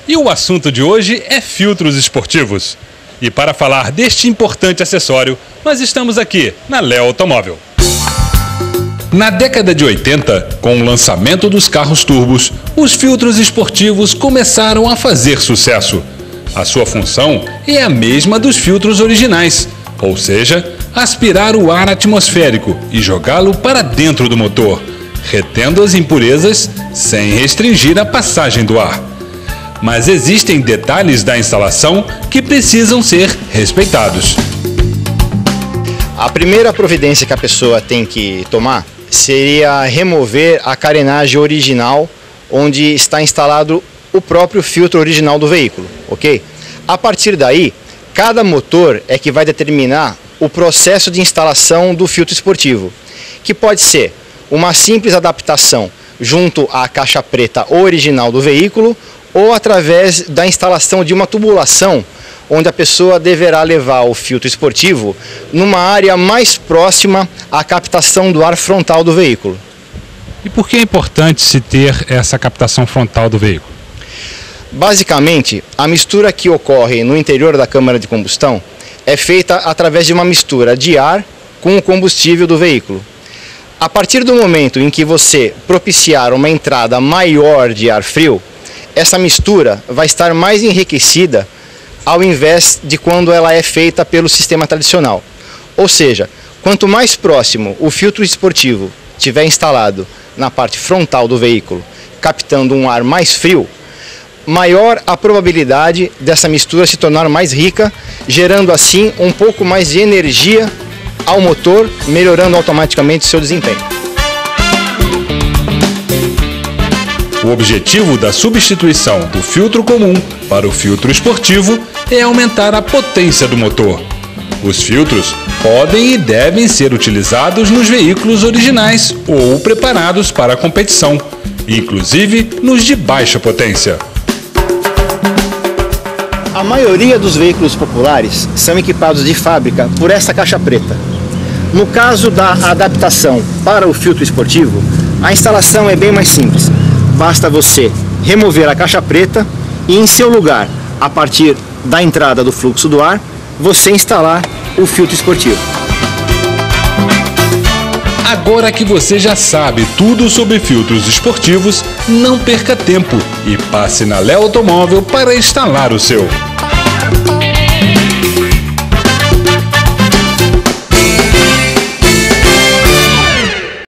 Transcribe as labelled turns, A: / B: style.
A: E o assunto de hoje é filtros esportivos. E para falar deste importante acessório, nós estamos aqui na Léo Automóvel. Na década de 80, com o lançamento dos carros turbos, os filtros esportivos começaram a fazer sucesso. A sua função é a mesma dos filtros originais, ou seja, aspirar o ar atmosférico e jogá-lo para dentro do motor, retendo as impurezas sem restringir a passagem do ar. Mas existem detalhes da instalação que precisam ser respeitados.
B: A primeira providência que a pessoa tem que tomar seria remover a carenagem original onde está instalado o próprio filtro original do veículo, ok? A partir daí, cada motor é que vai determinar o processo de instalação do filtro esportivo, que pode ser uma simples adaptação junto à caixa preta original do veículo ou através da instalação de uma tubulação onde a pessoa deverá levar o filtro esportivo numa área mais próxima à captação do ar frontal do veículo.
A: E por que é importante se ter essa captação frontal do veículo?
B: Basicamente, a mistura que ocorre no interior da câmara de combustão é feita através de uma mistura de ar com o combustível do veículo. A partir do momento em que você propiciar uma entrada maior de ar frio, essa mistura vai estar mais enriquecida ao invés de quando ela é feita pelo sistema tradicional. Ou seja, quanto mais próximo o filtro esportivo estiver instalado na parte frontal do veículo, captando um ar mais frio, maior a probabilidade dessa mistura se tornar mais rica, gerando assim um pouco mais de energia ao motor, melhorando automaticamente o seu desempenho.
A: O objetivo da substituição do filtro comum para o filtro esportivo é aumentar a potência do motor. Os filtros podem e devem ser utilizados nos veículos originais ou preparados para a competição, inclusive nos de baixa potência.
B: A maioria dos veículos populares são equipados de fábrica por essa caixa preta. No caso da adaptação para o filtro esportivo, a instalação é bem mais simples. Basta você remover a caixa preta e em seu lugar, a partir da entrada do fluxo do ar, você instalar o filtro esportivo.
A: Agora que você já sabe tudo sobre filtros esportivos, não perca tempo e passe na Léo Automóvel para instalar o seu.